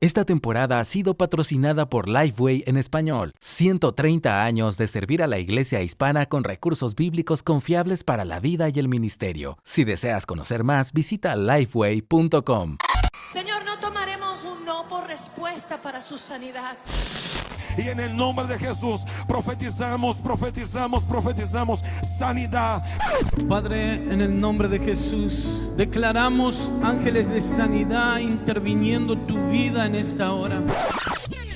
Esta temporada ha sido patrocinada por Lifeway en español. 130 años de servir a la iglesia hispana con recursos bíblicos confiables para la vida y el ministerio. Si deseas conocer más, visita lifeway.com. Señor, no tomaremos un no por respuesta para su sanidad. Y en el nombre de Jesús profetizamos sanidad. Padre, en el nombre de Jesús, declaramos ángeles de sanidad interviniendo tu vida en esta hora.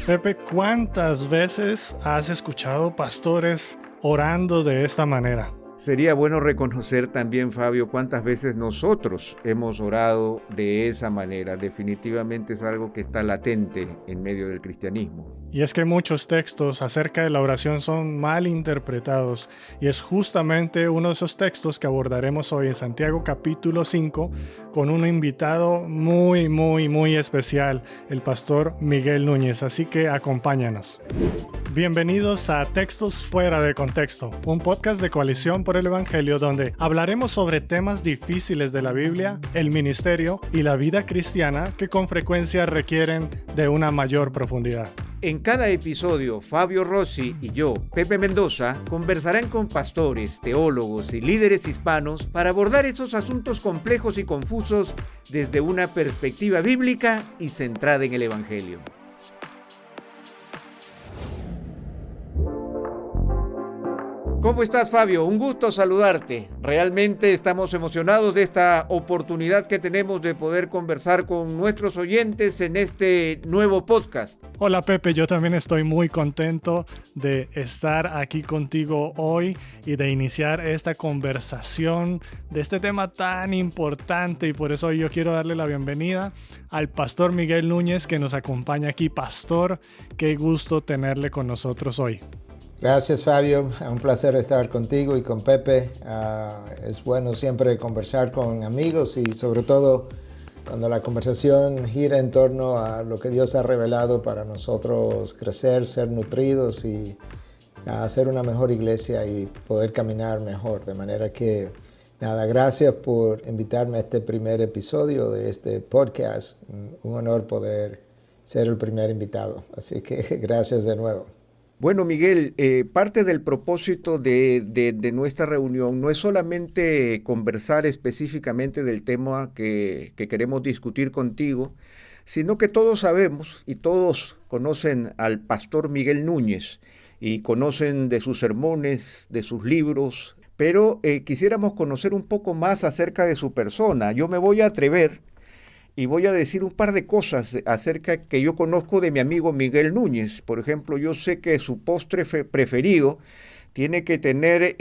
Pepe, ¿cuántas veces has escuchado pastores orando de esta manera? Sería bueno reconocer también, Fabio, cuántas veces nosotros hemos orado de esa manera. Definitivamente es algo que está latente en medio del cristianismo. Y es que muchos textos acerca de la oración son mal interpretados, y es justamente uno de esos textos que abordaremos hoy en Santiago capítulo 5 con un invitado muy especial, el pastor Miguel Núñez, así que acompáñanos. Bienvenidos a Textos Fuera de Contexto, un podcast de Coalición por el Evangelio donde hablaremos sobre temas difíciles de la Biblia, el ministerio y la vida cristiana que con frecuencia requieren de una mayor profundidad. En cada episodio, Fabio Rossi y yo, Pepe Mendoza, conversarán con pastores, teólogos y líderes hispanos para abordar esos asuntos complejos y confusos desde una perspectiva bíblica y centrada en el Evangelio. ¿Cómo estás, Fabio? Un gusto saludarte. Realmente estamos emocionados de esta oportunidad que tenemos de poder conversar con nuestros oyentes en este nuevo podcast. Hola Pepe, yo también estoy muy contento de estar aquí contigo hoy y de iniciar esta conversación de este tema tan importante, y por eso yo quiero darle la bienvenida al pastor Miguel Núñez que nos acompaña aquí. Pastor, qué gusto tenerle con nosotros hoy. Gracias, Fabio, un placer estar contigo y con Pepe. Es bueno siempre conversar con amigos y sobre todo cuando la conversación gira en torno a lo que Dios ha revelado para nosotros crecer, ser nutridos y hacer una mejor iglesia y poder caminar mejor. De manera que, nada, gracias por invitarme a este primer episodio de este podcast. Un honor poder ser el primer invitado, así que gracias de nuevo. Bueno, Miguel, parte del propósito de nuestra reunión no es solamente conversar específicamente del tema que queremos discutir contigo, sino que todos sabemos y todos conocen al pastor Miguel Núñez y conocen de sus sermones, de sus libros, pero quisiéramos conocer un poco más acerca de su persona. Yo me voy a atrever y voy a decir un par de cosas acerca que yo conozco de mi amigo Miguel Núñez. Por ejemplo, yo sé que su postre preferido tiene que tener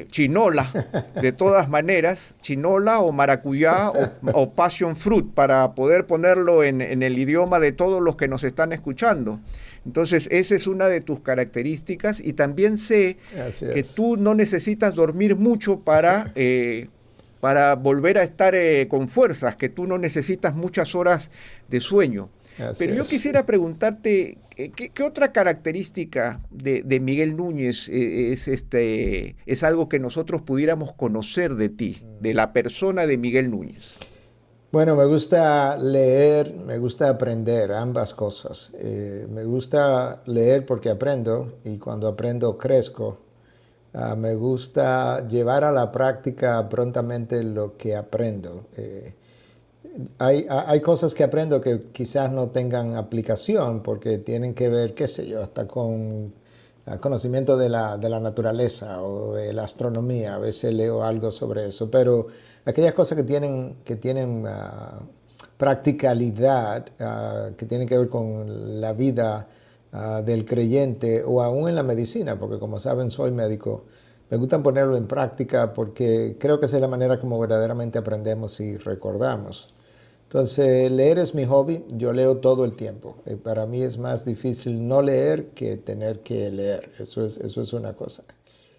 chinola, de todas maneras, chinola o maracuyá o passion fruit, para poder ponerlo en el idioma de todos los que nos están escuchando. Entonces, esa es una de tus características, y también sé que tú no necesitas dormir mucho para volver a estar con fuerzas, que tú no necesitas muchas horas de sueño. Pero yo quisiera preguntarte, ¿qué otra característica de Miguel Núñez es algo que nosotros pudiéramos conocer de ti, de la persona de Miguel Núñez? Bueno, me gusta leer, me gusta aprender, ambas cosas. Me gusta leer porque aprendo, y cuando aprendo crezco. Me gusta llevar a la práctica prontamente lo que aprendo. Hay cosas que aprendo que quizás no tengan aplicación porque tienen que ver, qué sé yo, hasta con conocimiento de la naturaleza o de la astronomía. A veces leo algo sobre eso, pero aquellas cosas que tienen practicalidad, que tienen que ver con la vida del creyente, o aún en la medicina, porque como saben soy médico, me gusta ponerlo en práctica porque creo que esa es la manera como verdaderamente aprendemos y recordamos. Entonces, leer es mi hobby, yo leo todo el tiempo. Para mí es más difícil no leer que tener que leer, eso es una cosa.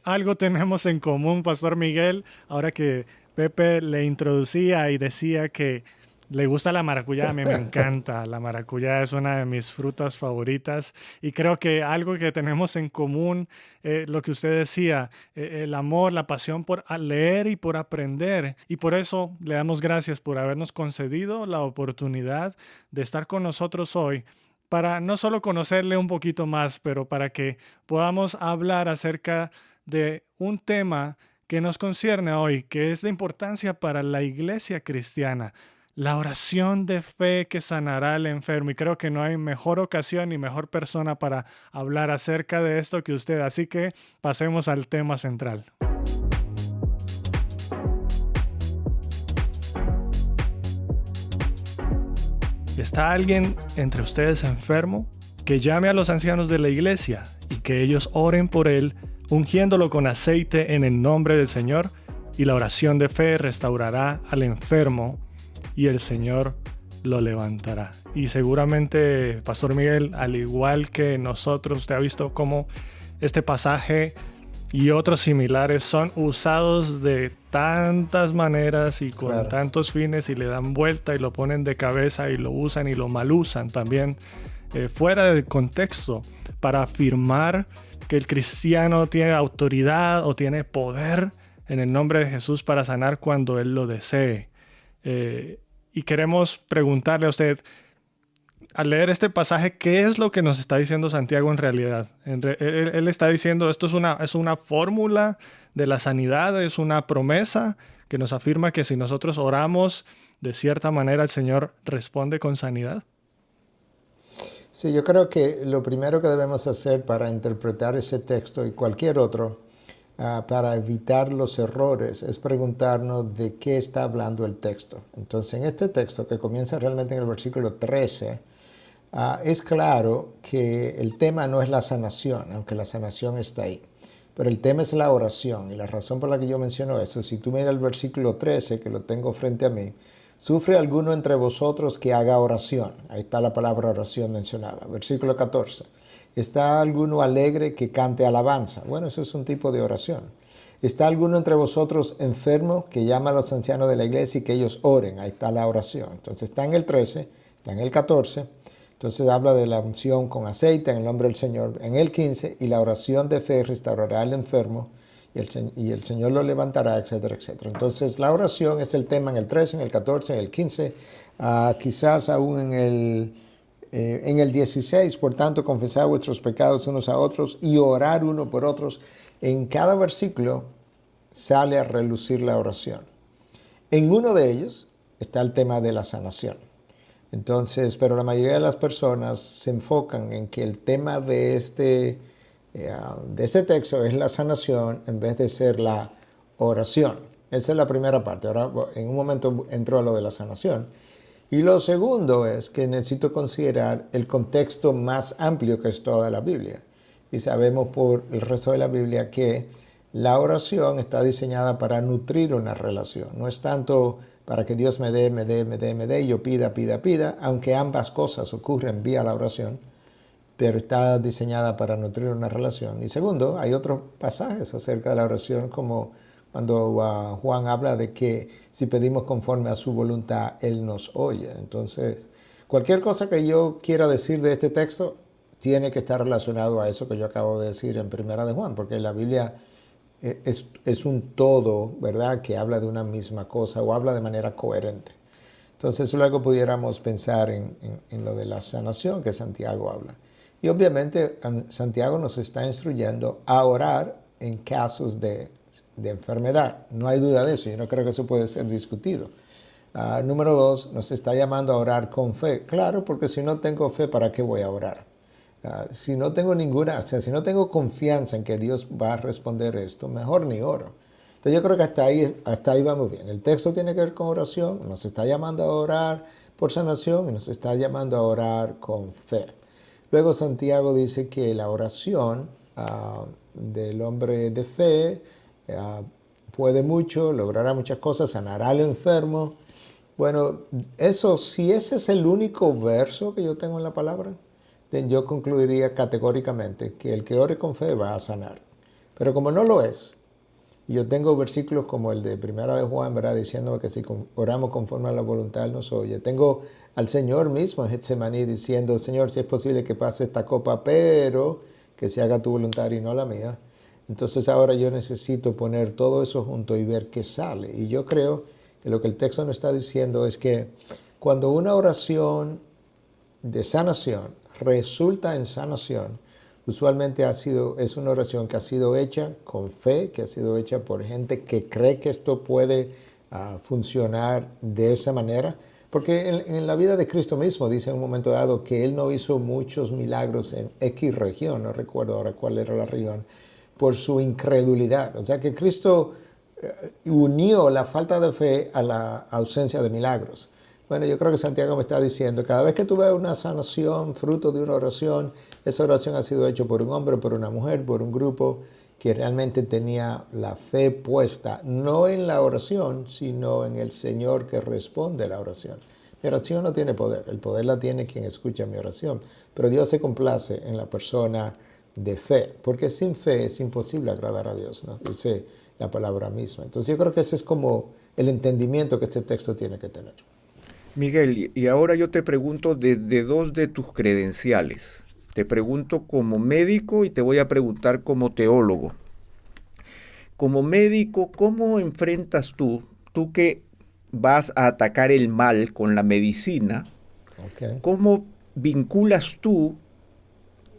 Algo tenemos en común, Pastor Miguel, ahora que Pepe le introducía y decía que le gusta la maracuyá, a mí me encanta. La maracuyá es una de mis frutas favoritas y creo que algo que tenemos en común, lo que usted decía, el amor, la pasión por leer y por aprender. Y por eso le damos gracias por habernos concedido la oportunidad de estar con nosotros hoy para no solo conocerle un poquito más, pero para que podamos hablar acerca de un tema que nos concierne hoy, que es de importancia para la iglesia cristiana. La oración de fe que sanará al enfermo. Y creo que no hay mejor ocasión ni mejor persona para hablar acerca de esto que usted. Así que pasemos al tema central. ¿Está alguien entre ustedes enfermo? Que llame a los ancianos de la iglesia y que ellos oren por él, ungiéndolo con aceite en el nombre del Señor, y la oración de fe restaurará al enfermo y el Señor lo levantará. Y seguramente, Pastor Miguel, al igual que nosotros, usted ha visto cómo este pasaje y otros similares son usados de tantas maneras y con tantos fines, y le dan vuelta y lo ponen de cabeza y lo usan y lo malusan también fuera del contexto para afirmar que el cristiano tiene autoridad o tiene poder en el nombre de Jesús para sanar cuando Él lo desee. Y queremos preguntarle a usted, al leer este pasaje, ¿qué es lo que nos está diciendo Santiago en realidad? Él está diciendo, esto es una fórmula de la sanidad, es una promesa que nos afirma que si nosotros oramos de cierta manera, el Señor responde con sanidad. Sí, yo creo que lo primero que debemos hacer para interpretar ese texto y cualquier otro, para evitar los errores, es preguntarnos de qué está hablando el texto. Entonces, en este texto, que comienza realmente en el versículo 13, es claro que el tema no es la sanación, aunque la sanación está ahí. Pero el tema es la oración. Y la razón por la que yo menciono eso, si tú miras el versículo 13, que lo tengo frente a mí, ¿sufre alguno entre vosotros que haga oración? Ahí está la palabra oración mencionada. Versículo 14. ¿Está alguno alegre que cante alabanza? Bueno, eso es un tipo de oración. ¿Está alguno entre vosotros enfermo que llama a los ancianos de la iglesia y que ellos oren? Ahí está la oración. Entonces está en el 13, está en el 14. Entonces habla de la unción con aceite en el nombre del Señor. En el 15, y la oración de fe restaurará al enfermo y el Señor lo levantará, etcétera, etcétera. Entonces la oración es el tema en el 13, en el 14, en el 15, quizás aún en el 16. Por tanto, confesad vuestros pecados unos a otros y orar uno por otros. En cada versículo sale a relucir la oración. En uno de ellos está el tema de la sanación. Entonces, pero la mayoría de las personas se enfocan en que el tema de este texto es la sanación en vez de ser la oración. Esa es la primera parte. Ahora, en un momento entró a lo de la sanación. Y lo segundo es que necesito considerar el contexto más amplio que es toda la Biblia. Y sabemos por el resto de la Biblia que la oración está diseñada para nutrir una relación. No es tanto para que Dios me dé, y yo pida, aunque ambas cosas ocurren vía la oración, pero está diseñada para nutrir una relación. Y segundo, hay otros pasajes acerca de la oración, como cuando Juan habla de que si pedimos conforme a su voluntad, Él nos oye. Entonces, cualquier cosa que yo quiera decir de este texto tiene que estar relacionado a eso que yo acabo de decir en Primera de Juan, porque la Biblia es un todo, ¿verdad?, que habla de una misma cosa o habla de manera coherente. Entonces, luego pudiéramos pensar en lo de la sanación que Santiago habla. Y obviamente Santiago nos está instruyendo a orar en casos de enfermedad. No hay duda de eso. Yo no creo que eso puede ser discutido. Número 2, nos está llamando a orar con fe. Claro, porque si no tengo fe, ¿para qué voy a orar? Si no tengo si no tengo confianza en que Dios va a responder esto, mejor ni oro. Entonces yo creo que hasta ahí vamos bien. El texto tiene que ver con oración, nos está llamando a orar por sanación y nos está llamando a orar con fe. Luego Santiago dice que la oración del hombre de fe puede mucho, logrará muchas cosas, sanará al enfermo. Bueno, si ese es el único verso que yo tengo en la palabra, yo concluiría categóricamente que el que ore con fe va a sanar. Pero como no lo es, Y yo tengo versículos como el de Primera de Juan, ¿verdad? Diciendo que si oramos conforme a la voluntad, Él nos oye. Tengo al Señor mismo en Getsemaní diciendo, Señor, si es posible que pase esta copa, pero que se haga tu voluntad y no la mía. Entonces ahora yo necesito poner todo eso junto y ver qué sale. Y yo creo que lo que el texto nos está diciendo es que cuando una oración de sanación resulta en sanación, usualmente es una oración que ha sido hecha con fe, que ha sido hecha por gente que cree que esto puede funcionar de esa manera. Porque en la vida de Cristo mismo dice en un momento dado que Él no hizo muchos milagros en X región, no recuerdo ahora cuál era la región, por su incredulidad. O sea que Cristo unió la falta de fe a la ausencia de milagros. Bueno, yo creo que Santiago me está diciendo, cada vez que tú ves una sanación, fruto de una oración, esa oración ha sido hecha por un hombre, por una mujer, por un grupo que realmente tenía la fe puesta, no en la oración, sino en el Señor que responde a la oración. Mi oración no tiene poder, el poder la tiene quien escucha mi oración, pero Dios se complace en la persona de fe, porque sin fe es imposible agradar a Dios, ¿no? Dice la palabra misma. Entonces yo creo que ese es como el entendimiento que este texto tiene que tener. Miguel, y ahora yo te pregunto desde dos de tus credenciales. Te pregunto como médico y te voy a preguntar como teólogo. Como médico, ¿cómo enfrentas tú que vas a atacar el mal con la medicina? Okay. ¿Cómo vinculas tú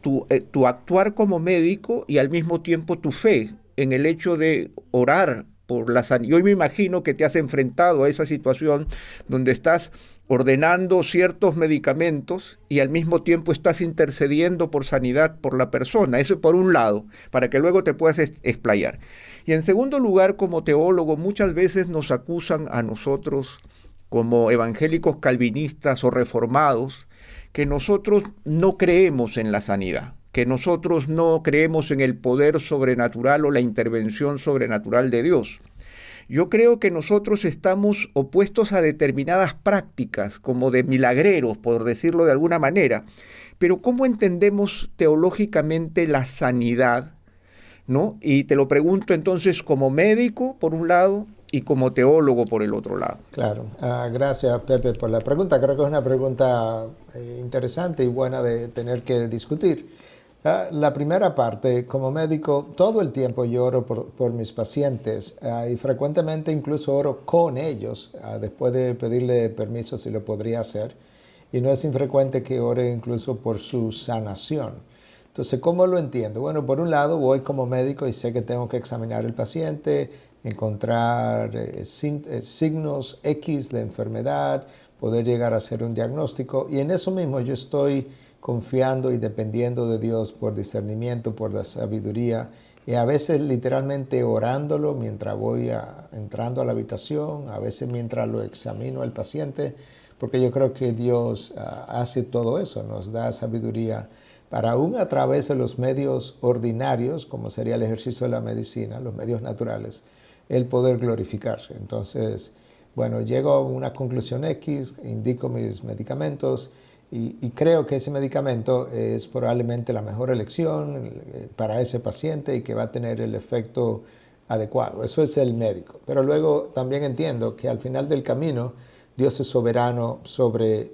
tu actuar como médico y al mismo tiempo tu fe en el hecho de orar por la sanidad? Yo me imagino que te has enfrentado a esa situación donde estás ordenando ciertos medicamentos y al mismo tiempo estás intercediendo por sanidad por la persona. Eso por un lado, para que luego te puedas explayar. Y en segundo lugar, como teólogo, muchas veces nos acusan a nosotros como evangélicos calvinistas o reformados que nosotros no creemos en la sanidad, que nosotros no creemos en el poder sobrenatural o la intervención sobrenatural de Dios. Yo creo que nosotros estamos opuestos a determinadas prácticas, como de milagreros, por decirlo de alguna manera. Pero ¿cómo entendemos teológicamente la sanidad, ¿no? Y te lo pregunto entonces como médico, por un lado, y como teólogo, por el otro lado. Claro. Gracias, Pepe, por la pregunta. Creo que es una pregunta interesante y buena de tener que discutir. La primera parte, como médico, todo el tiempo yo oro por mis pacientes y frecuentemente incluso oro con ellos después de pedirle permiso si lo podría hacer. Y no es infrecuente que ore incluso por su sanación. Entonces, ¿cómo lo entiendo? Bueno, por un lado voy como médico y sé que tengo que examinar el paciente, encontrar signos X de enfermedad, poder llegar a hacer un diagnóstico. Y en eso mismo yo estoy confiando y dependiendo de Dios por discernimiento, por la sabiduría, y a veces literalmente orándolo mientras voy entrando a la habitación, a veces mientras lo examino al paciente, porque yo creo que Dios hace todo eso, nos da sabiduría para aún a través de los medios ordinarios, como sería el ejercicio de la medicina, los medios naturales, el poder glorificarse. Entonces, bueno, llego a una conclusión X, indico mis medicamentos, y creo que ese medicamento es probablemente la mejor elección para ese paciente y que va a tener el efecto adecuado. Eso es el médico. Pero luego también entiendo que al final del camino Dios es soberano sobre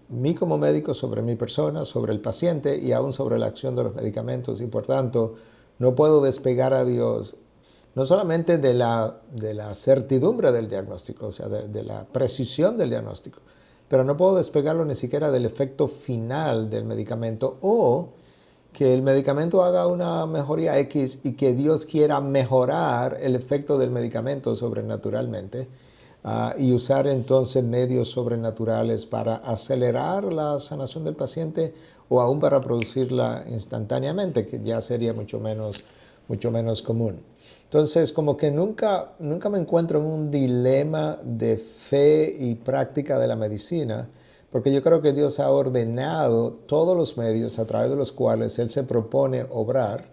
mí como médico, sobre mi persona, sobre el paciente y aún sobre la acción de los medicamentos. Y por tanto, no puedo despegar a Dios no solamente de la certidumbre del diagnóstico, o sea, de la precisión del diagnóstico, pero no puedo despegarlo ni siquiera del efecto final del medicamento o que el medicamento haga una mejoría X y que Dios quiera mejorar el efecto del medicamento sobrenaturalmente y usar entonces medios sobrenaturales para acelerar la sanación del paciente o aún para producirla instantáneamente, que ya sería mucho menos común. Entonces, como que nunca me encuentro en un dilema de fe y práctica de la medicina, porque yo creo que Dios ha ordenado todos los medios a través de los cuales Él se propone obrar.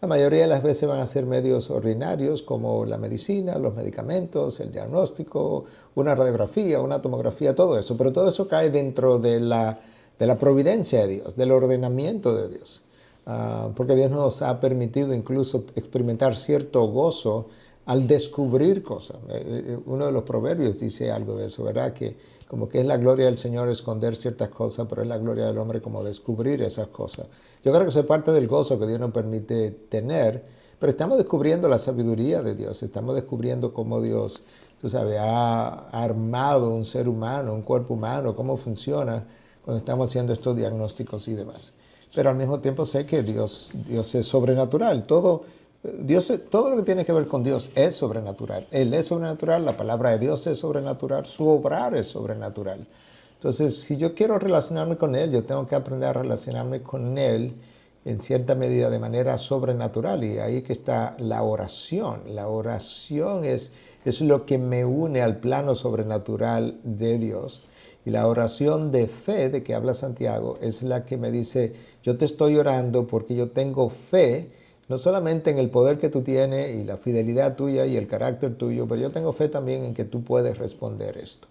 La mayoría de las veces van a ser medios ordinarios, como la medicina, los medicamentos, el diagnóstico, una radiografía, una tomografía, todo eso. Pero todo eso cae dentro de la providencia de Dios, del ordenamiento de Dios. Porque Dios nos ha permitido incluso experimentar cierto gozo al descubrir cosas. Uno de los proverbios dice algo de eso, ¿verdad? Que como que es la gloria del Señor esconder ciertas cosas, pero es la gloria del hombre como descubrir esas cosas. Yo creo que eso es parte del gozo que Dios nos permite tener, pero estamos descubriendo la sabiduría de Dios, estamos descubriendo cómo Dios, tú sabes, ha armado un ser humano, un cuerpo humano, cómo funciona cuando estamos haciendo estos diagnósticos y demás. Pero al mismo tiempo sé que Dios es sobrenatural. Todo lo que tiene que ver con Dios es sobrenatural. Él es sobrenatural, la palabra de Dios es sobrenatural, su obrar es sobrenatural. Entonces, si yo quiero relacionarme con Él, yo tengo que aprender a relacionarme con Él en cierta medida de manera sobrenatural. Y ahí que está la oración. La oración es lo que me une al plano sobrenatural de Dios. Y la oración de fe de que habla Santiago es la que me dice, yo te estoy orando porque yo tengo fe, no solamente en el poder que tú tienes y la fidelidad tuya y el carácter tuyo, pero yo tengo fe también en que tú puedes responder esto.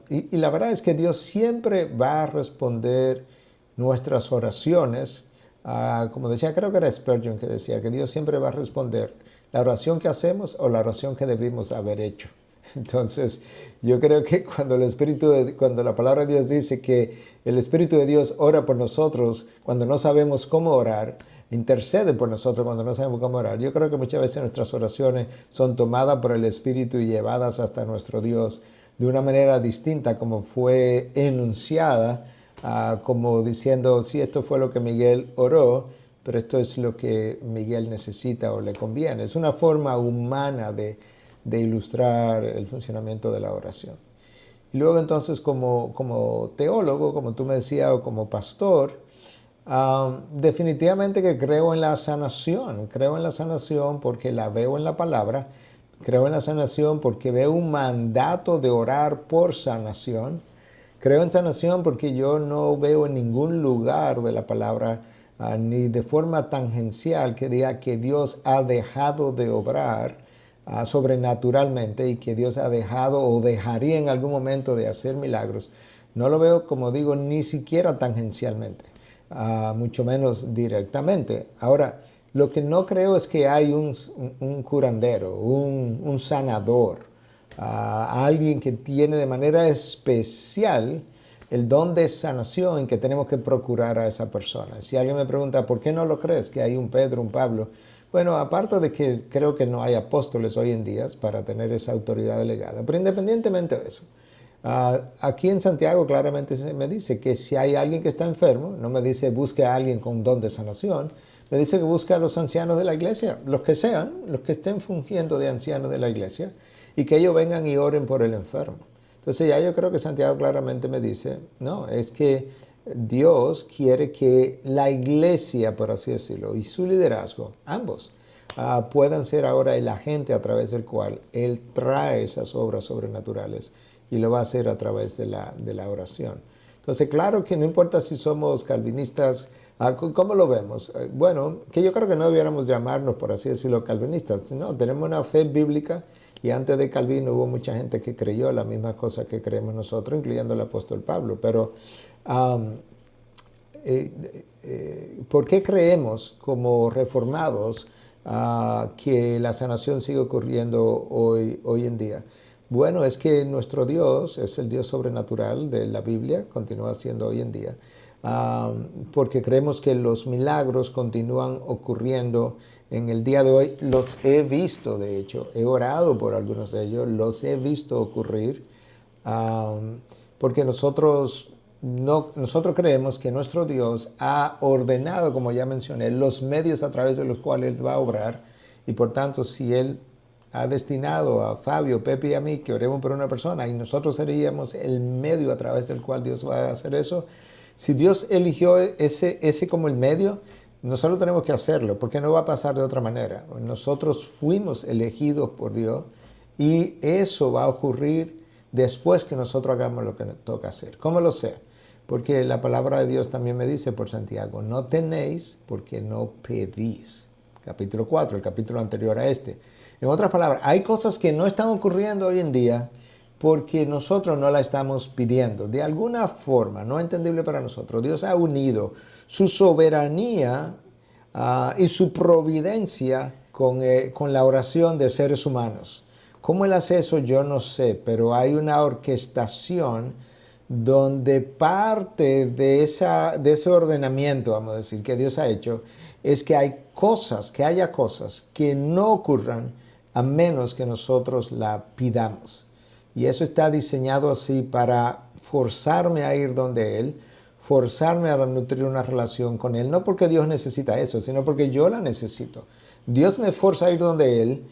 Y la verdad es que Dios siempre va a responder nuestras oraciones. Como decía, creo que era Spurgeon que decía que Dios siempre va a responder la oración que hacemos o la oración que debimos haber hecho. Entonces, yo creo que cuando la palabra de Dios dice que el Espíritu de Dios ora por nosotros cuando no sabemos cómo orar, intercede por nosotros cuando no sabemos cómo orar, yo creo que muchas veces nuestras oraciones son tomadas por el Espíritu y llevadas hasta nuestro Dios de una manera distinta como fue enunciada, como diciendo, sí, esto fue lo que Miguel oró, pero esto es lo que Miguel necesita o le conviene. Es una forma humana de ilustrar el funcionamiento de la oración. Y luego entonces como teólogo, como tú me decías, o como pastor, definitivamente que creo en la sanación porque la veo en la palabra, creo en la sanación porque veo un mandato de orar por sanación, creo en sanación porque yo no veo en ningún lugar de la palabra ni de forma tangencial que diga que Dios ha dejado de obrar sobrenaturalmente y que Dios ha dejado o dejaría en algún momento de hacer milagros. No lo veo, como digo, ni siquiera tangencialmente, mucho menos directamente. Ahora, lo que no creo es que hay un curandero, un sanador, alguien que tiene de manera especial el don de sanación que tenemos que procurar a esa persona. Si alguien me pregunta, ¿por qué no lo crees que hay un Pedro, un Pablo? Bueno, aparte de que creo que no hay apóstoles hoy en día para tener esa autoridad delegada, pero independientemente de eso, aquí en Santiago claramente se me dice que si hay alguien que está enfermo, no me dice busque a alguien con don de sanación, me dice que busque a los ancianos de la iglesia, los que sean, los que estén fungiendo de ancianos de la iglesia, y que ellos vengan y oren por el enfermo. Entonces ya yo creo que Santiago claramente me dice, no, es que Dios quiere que la iglesia, por así decirlo, y su liderazgo, ambos, puedan ser ahora el agente a través del cual Él trae esas obras sobrenaturales y lo va a hacer a través de la oración. Entonces, claro que no importa si somos calvinistas, ¿cómo lo vemos? Bueno, que yo creo que no debiéramos llamarnos, por así decirlo, calvinistas. No, tenemos una fe bíblica y antes de Calvino hubo mucha gente que creyó la misma cosa que creemos nosotros, incluyendo el apóstol Pablo. Pero, ¿por qué creemos como reformados que la sanación sigue ocurriendo hoy en día? Bueno, es que nuestro Dios es el Dios sobrenatural de la Biblia, continúa siendo hoy en día, porque creemos que los milagros continúan ocurriendo en el día de hoy. Los he visto, de hecho, he orado por algunos de ellos, los he visto ocurrir, porque nosotros creemos que nuestro Dios ha ordenado, como ya mencioné, los medios a través de los cuales Él va a obrar, y por tanto, si Él ha destinado a Fabio, Pepe y a mí que oremos por una persona y nosotros seríamos el medio a través del cual Dios va a hacer eso, si Dios eligió ese como el medio, nosotros tenemos que hacerlo, porque no va a pasar de otra manera. Nosotros fuimos elegidos por Dios y eso va a ocurrir después que nosotros hagamos lo que nos toca hacer. ¿Cómo lo sé? Porque la palabra de Dios también me dice por Santiago, no tenéis porque no pedís. Capítulo 4, el capítulo anterior a este. En otras palabras, hay cosas que no están ocurriendo hoy en día porque nosotros no la estamos pidiendo. De alguna forma, no entendible para nosotros, Dios ha unido su soberanía y su providencia con la oración de seres humanos. ¿Cómo Él hace eso? Yo no sé, pero hay una orquestación donde parte de ese ordenamiento, vamos a decir, que Dios ha hecho, es que haya cosas que no ocurran a menos que nosotros la pidamos. Y eso está diseñado así para forzarme a ir donde Él, forzarme a nutrir una relación con Él, no porque Dios necesita eso, sino porque yo la necesito. Dios me forza a ir donde Él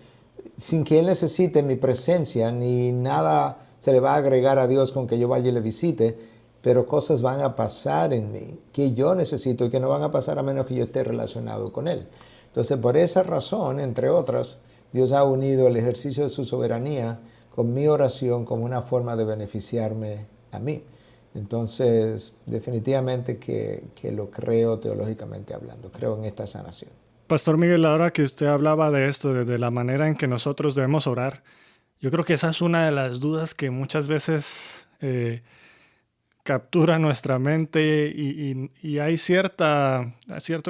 sin que Él necesite mi presencia, ni nada se le va a agregar a Dios con que yo vaya y le visite, pero cosas van a pasar en mí que yo necesito y que no van a pasar a menos que yo esté relacionado con Él. Entonces, por esa razón, entre otras, Dios ha unido el ejercicio de su soberanía con mi oración como una forma de beneficiarme a mí. Entonces, definitivamente que lo creo teológicamente hablando, creo en esta sanación. Pastor Miguel, ahora que usted hablaba de esto, de la manera en que nosotros debemos orar, yo creo que esa es una de las dudas que muchas veces captura nuestra mente y hay cierto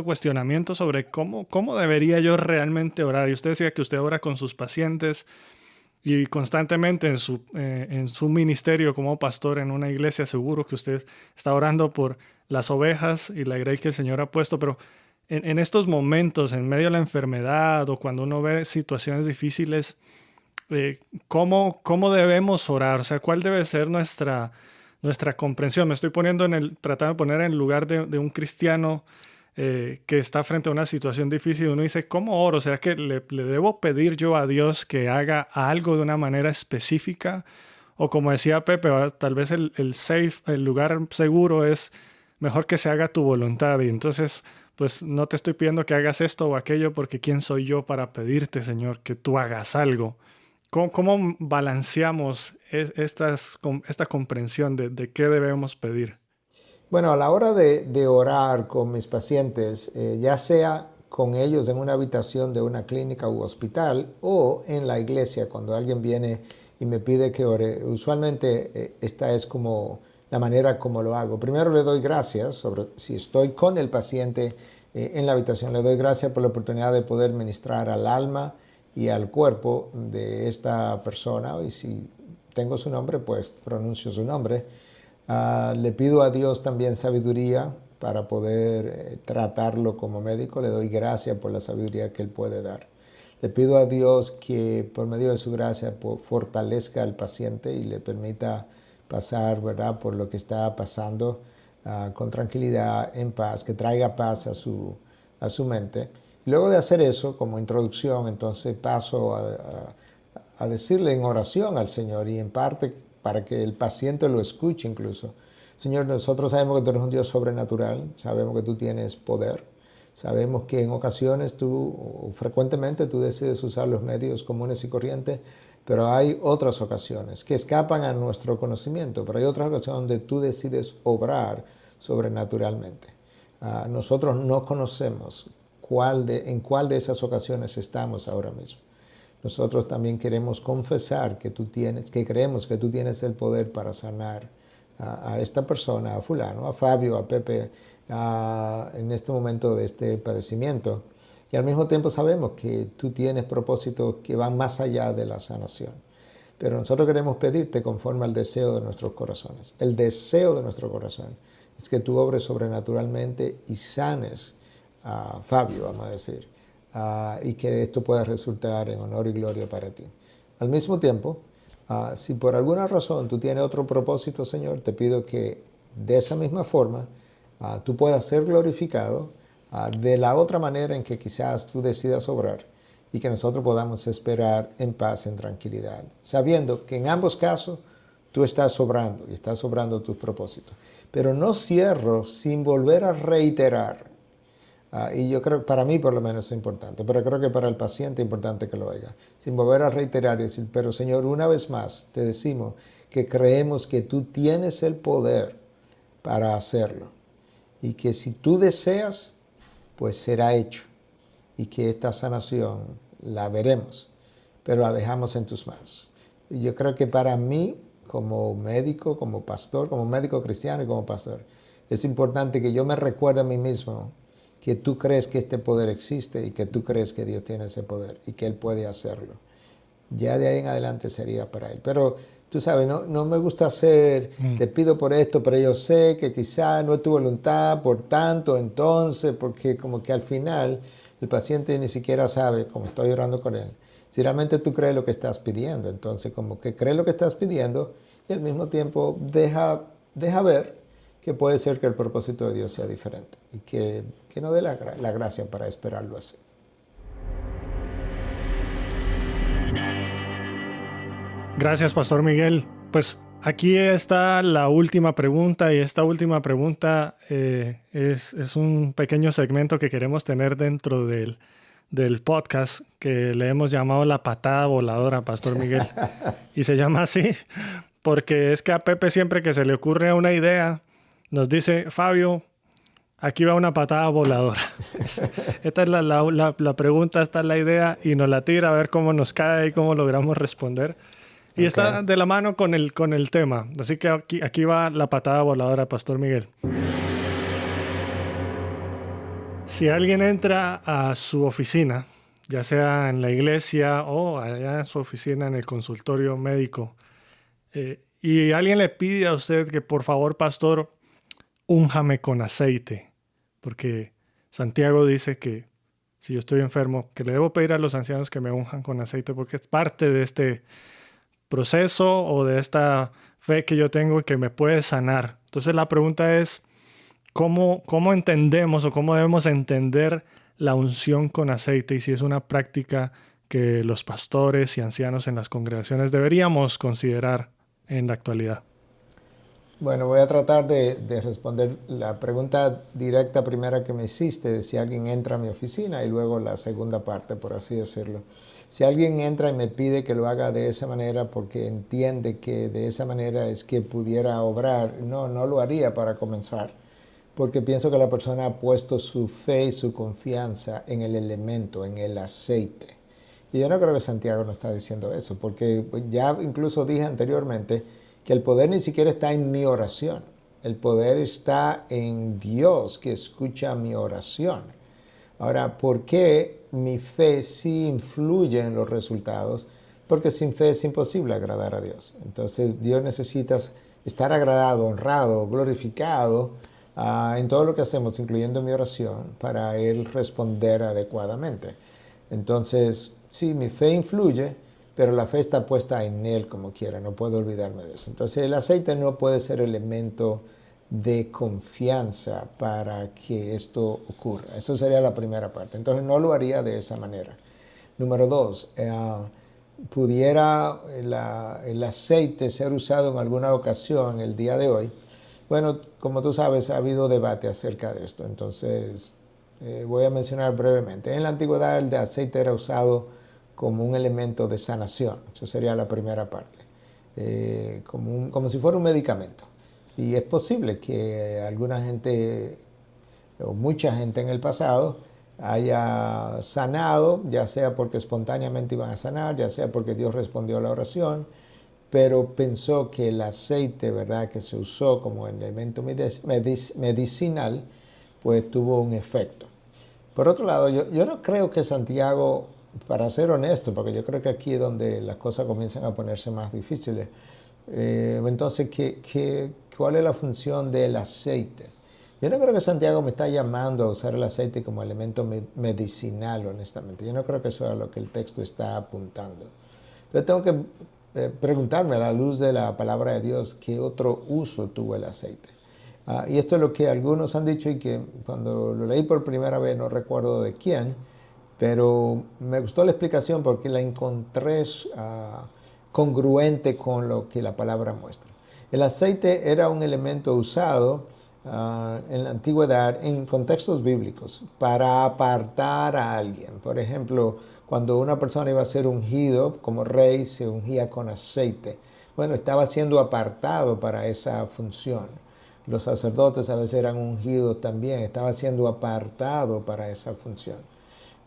cuestionamiento sobre cómo debería yo realmente orar. Y usted decía que usted ora con sus pacientes y constantemente en su ministerio como pastor en una iglesia, seguro que usted está orando por las ovejas y la grey que el Señor ha puesto, pero en estos momentos, en medio de la enfermedad o cuando uno ve situaciones difíciles, ¿cómo debemos orar? O sea, ¿cuál debe ser nuestra comprensión? Me estoy tratando de poner en el lugar de un cristiano que está frente a una situación difícil. Uno dice, ¿cómo oro? O sea, ¿que le debo pedir yo a Dios que haga algo de una manera específica? O como decía Pepe, tal vez el lugar seguro es mejor que se haga tu voluntad. Y entonces, pues no te estoy pidiendo que hagas esto o aquello porque ¿quién soy yo para pedirte, Señor, que tú hagas algo? ¿Cómo balanceamos esta comprensión de qué debemos pedir? Bueno, a la hora de orar con mis pacientes, ya sea con ellos en una habitación de una clínica u hospital o en la iglesia, cuando alguien viene y me pide que ore, usualmente esta es como la manera como lo hago. Primero le doy gracias, si estoy con el paciente en la habitación, le doy gracias por la oportunidad de poder ministrar al alma y al cuerpo de esta persona, y si tengo su nombre, pues pronuncio su nombre. Le pido a Dios también sabiduría para poder tratarlo como médico. Le doy gracias por la sabiduría que Él puede dar. Le pido a Dios que por medio de su gracia fortalezca al paciente y le permita pasar, ¿verdad?, por lo que está pasando con tranquilidad, en paz, que traiga paz a su mente. Y luego de hacer eso, como introducción, entonces paso a decirle en oración al Señor y en parte para que el paciente lo escuche incluso. Señor, nosotros sabemos que tú eres un Dios sobrenatural, sabemos que tú tienes poder, sabemos que en ocasiones frecuentemente tú decides usar los medios comunes y corrientes, pero hay otras ocasiones que escapan a nuestro conocimiento, pero hay otras ocasiones donde tú decides obrar sobrenaturalmente. Nosotros no conocemos en cuál de esas ocasiones estamos ahora mismo. Nosotros también queremos confesar que creemos que tú tienes el poder para sanar a esta persona, a fulano, a Fabio, a Pepe, en este momento de este padecimiento. Y al mismo tiempo sabemos que tú tienes propósitos que van más allá de la sanación. Pero nosotros queremos pedirte conforme al deseo de nuestros corazones. El deseo de nuestro corazón es que tú obres sobrenaturalmente y sanes a Fabio, vamos a decir, y que esto pueda resultar en honor y gloria para ti. Al mismo tiempo, si por alguna razón tú tienes otro propósito, Señor, te pido que de esa misma forma tú puedas ser glorificado de la otra manera en que quizás tú decidas obrar y que nosotros podamos esperar en paz, en tranquilidad, sabiendo que en ambos casos tú estás obrando y estás obrando tus propósitos. Pero no cierro sin volver a reiterar. Y yo creo que para mí por lo menos es importante, pero creo que para el paciente es importante que lo oiga. Sin volver a reiterar y decir, pero Señor, una vez más te decimos que creemos que tú tienes el poder para hacerlo. Y que si tú deseas, pues será hecho. Y que esta sanación la veremos, pero la dejamos en tus manos. Y yo creo que para mí, como médico, como pastor, como médico cristiano y como pastor, es importante que yo me recuerde a mí mismo que tú crees que este poder existe y que tú crees que Dios tiene ese poder y que Él puede hacerlo. Ya de ahí en adelante sería para Él. Pero tú sabes, no me gusta hacer, te pido por esto, pero yo sé que quizá no es tu voluntad, por tanto, entonces, porque como que al final el paciente ni siquiera sabe, como estoy orando con él, si realmente tú crees lo que estás pidiendo. Entonces, como que crees lo que estás pidiendo y al mismo tiempo deja ver que puede ser que el propósito de Dios sea diferente y que no dé la gracia para esperarlo así. Gracias, Pastor Miguel. Pues aquí está la última pregunta, y esta última pregunta es un pequeño segmento que queremos tener dentro del podcast, que le hemos llamado la patada voladora, Pastor Miguel. Y se llama así porque es que a Pepe, siempre que se le ocurre una idea, nos dice: Fabio, aquí va una patada voladora. Esta es la pregunta, esta es la idea, y nos la tira a ver cómo nos cae y cómo logramos responder. Y está de la mano con el tema. Así que aquí va la patada voladora, Pastor Miguel. Si alguien entra a su oficina, ya sea en la iglesia o allá en su oficina en el consultorio médico, y alguien le pide a usted que por favor, pastor, únjame con aceite, porque Santiago dice que si yo estoy enfermo, que le debo pedir a los ancianos que me unjan con aceite, porque es parte de este proceso o de esta fe que yo tengo que me puede sanar. Entonces la pregunta es, ¿cómo entendemos o cómo debemos entender la unción con aceite, y si es una práctica que los pastores y ancianos en las congregaciones deberíamos considerar en la actualidad? Bueno, voy a tratar de responder la pregunta directa primera que me hiciste, de si alguien entra a mi oficina, y luego la segunda parte, por así decirlo. Si alguien entra y me pide que lo haga de esa manera porque entiende que de esa manera es que pudiera obrar, no lo haría para comenzar, porque pienso que la persona ha puesto su fe y su confianza en el elemento, en el aceite. Y yo no creo que Santiago nos está diciendo eso, porque ya incluso dije anteriormente que el poder ni siquiera está en mi oración. El poder está en Dios, que escucha mi oración. Ahora, ¿por qué mi fe sí influye en los resultados? Porque sin fe es imposible agradar a Dios. Entonces, Dios necesita estar agradado, honrado, glorificado en todo lo que hacemos, incluyendo mi oración, para Él responder adecuadamente. Entonces, sí, mi fe influye, pero la fe está puesta en Él como quiera, no puedo olvidarme de eso. Entonces el aceite no puede ser elemento de confianza para que esto ocurra. Eso sería la primera parte. Entonces no lo haría de esa manera. Número 2, ¿pudiera el aceite ser usado en alguna ocasión el día de hoy? Bueno, como tú sabes, ha habido debate acerca de esto. Entonces voy a mencionar brevemente. En la antigüedad el aceite era usado como un elemento de sanación. Eso sería la primera parte. Como si fuera un medicamento. Y es posible que alguna gente, o mucha gente en el pasado, haya sanado, ya sea porque espontáneamente iban a sanar, ya sea porque Dios respondió a la oración, pero pensó que el aceite, ¿verdad?, que se usó como elemento medicinal, pues tuvo un efecto. Por otro lado, yo no creo que Santiago, para ser honesto, porque yo creo que aquí es donde las cosas comienzan a ponerse más difíciles. Entonces, ¿cuál es la función del aceite? Yo no creo que Santiago me está llamando a usar el aceite como elemento medicinal, honestamente. Yo no creo que eso es a lo que el texto está apuntando. Entonces tengo que preguntarme, a la luz de la palabra de Dios, ¿qué otro uso tuvo el aceite? Y esto es lo que algunos han dicho, y que cuando lo leí por primera vez no recuerdo de quién, pero me gustó la explicación porque la encontré congruente con lo que la palabra muestra. El aceite era un elemento usado en la antigüedad en contextos bíblicos para apartar a alguien. Por ejemplo, cuando una persona iba a ser ungido como rey, se ungía con aceite. Bueno, estaba siendo apartado para esa función. Los sacerdotes a veces eran ungidos también, estaba siendo apartado para esa función.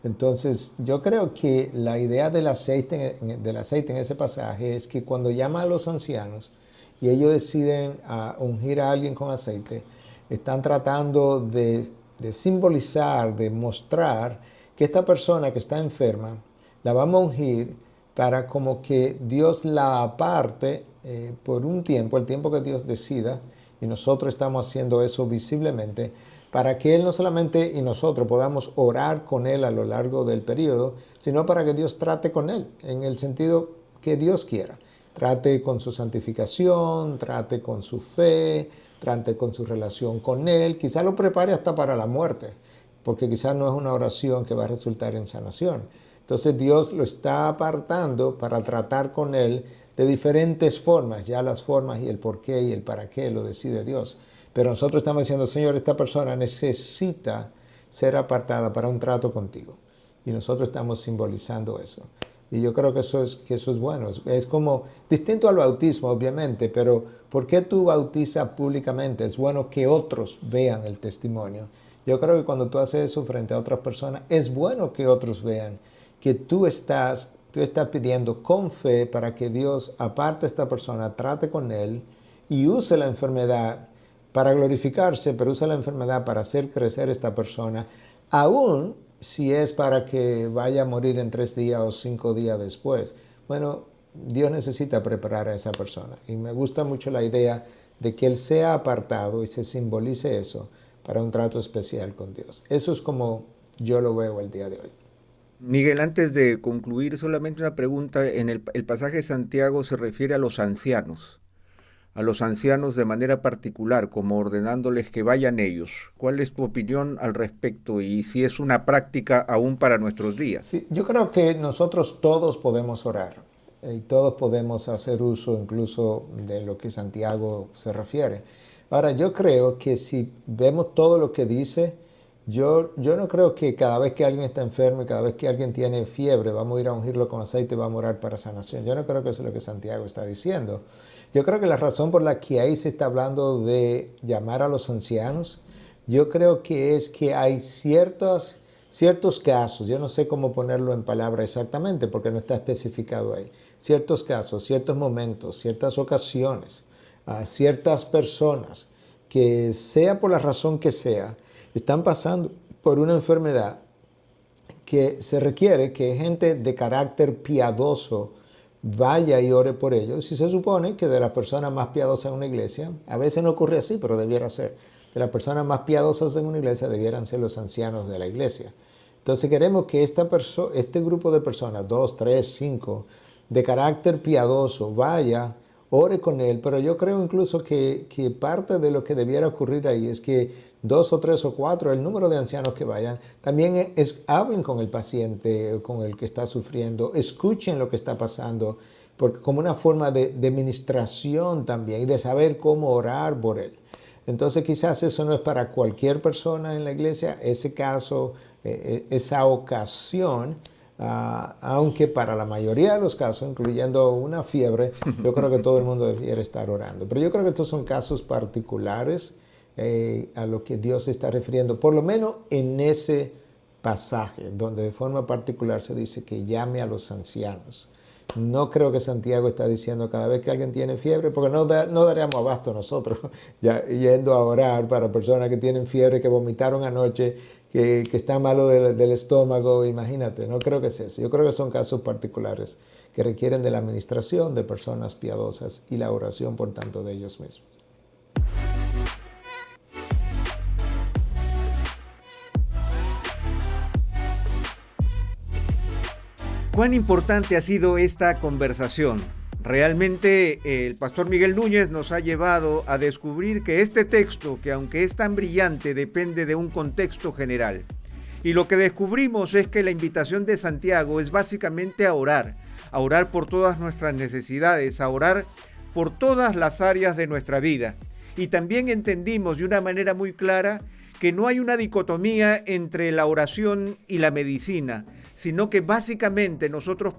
Entonces, yo creo que la idea del aceite en ese pasaje es que cuando llama a los ancianos y ellos deciden ungir a alguien con aceite, están tratando de simbolizar, de mostrar que esta persona que está enferma, la vamos a ungir para como que Dios la aparte por un tiempo, el tiempo que Dios decida, y nosotros estamos haciendo eso visiblemente, para que Él no solamente y nosotros podamos orar con Él a lo largo del periodo, sino para que Dios trate con Él, en el sentido que Dios quiera. Trate con su santificación, trate con su fe, trate con su relación con Él, quizá lo prepare hasta para la muerte, porque quizás no es una oración que va a resultar en sanación. Entonces Dios lo está apartando para tratar con Él de diferentes formas, ya las formas y el por qué y el para qué lo decide Dios. Pero nosotros estamos diciendo, Señor, esta persona necesita ser apartada para un trato contigo. Y nosotros estamos simbolizando eso. Y yo creo que eso es bueno. Es como distinto al bautismo, obviamente, pero ¿por qué tú bautizas públicamente? Es bueno que otros vean el testimonio. Yo creo que cuando tú haces eso frente a otras personas, es bueno que otros vean que tú estás pidiendo con fe para que Dios aparte a esta persona, trate con él y use la enfermedad para glorificarse, pero usa la enfermedad para hacer crecer esta persona, aún si es para que vaya a morir en 3 días o 5 días después. Bueno, Dios necesita preparar a esa persona. Y me gusta mucho la idea de que Él sea apartado y se simbolice eso para un trato especial con Dios. Eso es como yo lo veo el día de hoy. Miguel, antes de concluir, solamente una pregunta. En el pasaje de Santiago se refiere a los ancianos de manera particular, como ordenándoles que vayan ellos. ¿Cuál es tu opinión al respecto y si es una práctica aún para nuestros días? Sí, yo creo que nosotros todos podemos orar y todos podemos hacer uso incluso de lo que Santiago se refiere. Ahora, yo creo que si vemos todo lo que dice, yo no creo que cada vez que alguien está enfermo y cada vez que alguien tiene fiebre, vamos a ir a ungirlo con aceite y vamos a orar para sanación. Yo no creo que eso es lo que Santiago está diciendo. Yo creo que la razón por la que ahí se está hablando de llamar a los ancianos, yo creo que es que hay ciertos casos, yo no sé cómo ponerlo en palabras exactamente porque no está especificado ahí, ciertos casos, ciertos momentos, ciertas ocasiones, ciertas personas que sea por la razón que sea, están pasando por una enfermedad que se requiere que gente de carácter piadoso vaya y ore por ellos. Y se supone que de las personas más piadosas en una iglesia, a veces no ocurre así, pero debiera ser, de las personas más piadosas en una iglesia debieran ser los ancianos de la iglesia. Entonces queremos que este grupo de personas, 2, 3, 5, de carácter piadoso, vaya, ore con él, pero yo creo incluso que parte de lo que debiera ocurrir ahí es que 2 o 3 o 4, el número de ancianos que vayan, también hablen con el paciente, con el que está sufriendo, escuchen lo que está pasando, porque como una forma de ministración también y de saber cómo orar por él. Entonces quizás eso no es para cualquier persona en la iglesia, ese caso, esa ocasión, aunque para la mayoría de los casos, incluyendo una fiebre, yo creo que todo el mundo debiera estar orando. Pero yo creo que estos son casos particulares a lo que Dios se está refiriendo, por lo menos en ese pasaje, donde de forma particular se dice que llame a los ancianos. No creo que Santiago está diciendo cada vez que alguien tiene fiebre, porque no daríamos abasto nosotros ya, yendo a orar para personas que tienen fiebre, que vomitaron anoche, que están malos del estómago, imagínate, no creo que es eso. Yo creo que son casos particulares que requieren de la administración de personas piadosas y la oración, por tanto, de ellos mismos. ¿Cuán importante ha sido esta conversación? Realmente el pastor Miguel Núñez nos ha llevado a descubrir que este texto, que aunque es tan brillante, depende de un contexto general. Y lo que descubrimos es que la invitación de Santiago es básicamente a orar por todas nuestras necesidades, a orar por todas las áreas de nuestra vida. Y también entendimos de una manera muy clara que no hay una dicotomía entre la oración y la medicina, sino que básicamente nosotros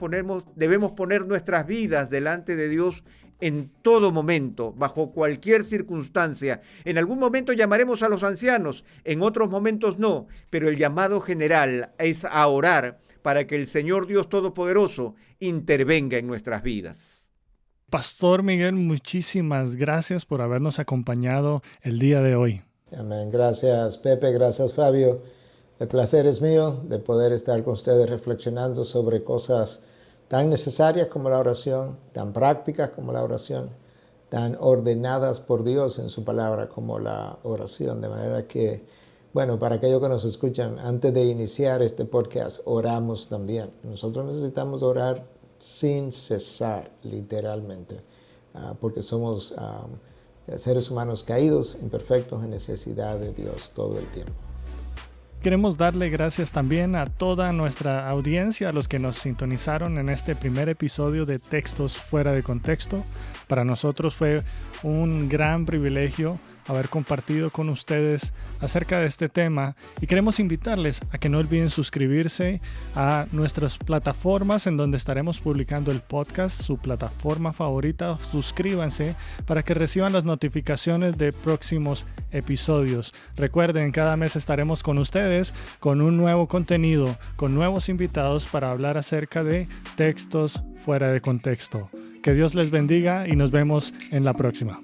debemos poner nuestras vidas delante de Dios en todo momento, bajo cualquier circunstancia. En algún momento llamaremos a los ancianos, en otros momentos no, pero el llamado general es a orar para que el Señor Dios Todopoderoso intervenga en nuestras vidas. Pastor Miguel, muchísimas gracias por habernos acompañado el día de hoy. Amén. Gracias, Pepe. Gracias, Fabio. El placer es mío de poder estar con ustedes reflexionando sobre cosas tan necesarias como la oración, tan prácticas como la oración, tan ordenadas por Dios en su palabra como la oración. De manera que, bueno, para aquellos que nos escuchan, antes de iniciar este podcast, oramos también. Nosotros necesitamos orar sin cesar, literalmente, porque somos seres humanos caídos, imperfectos, en necesidad de Dios todo el tiempo. Queremos darle gracias también a toda nuestra audiencia, a los que nos sintonizaron en este primer episodio de Textos Fuera de Contexto. Para nosotros fue un gran privilegio haber compartido con ustedes acerca de este tema y queremos invitarles a que no olviden suscribirse a nuestras plataformas en donde estaremos publicando el podcast, su plataforma favorita. Suscríbanse para que reciban las notificaciones de próximos episodios. Recuerden, cada mes estaremos con ustedes con un nuevo contenido, con nuevos invitados para hablar acerca de textos fuera de contexto. Que Dios les bendiga y nos vemos en la próxima.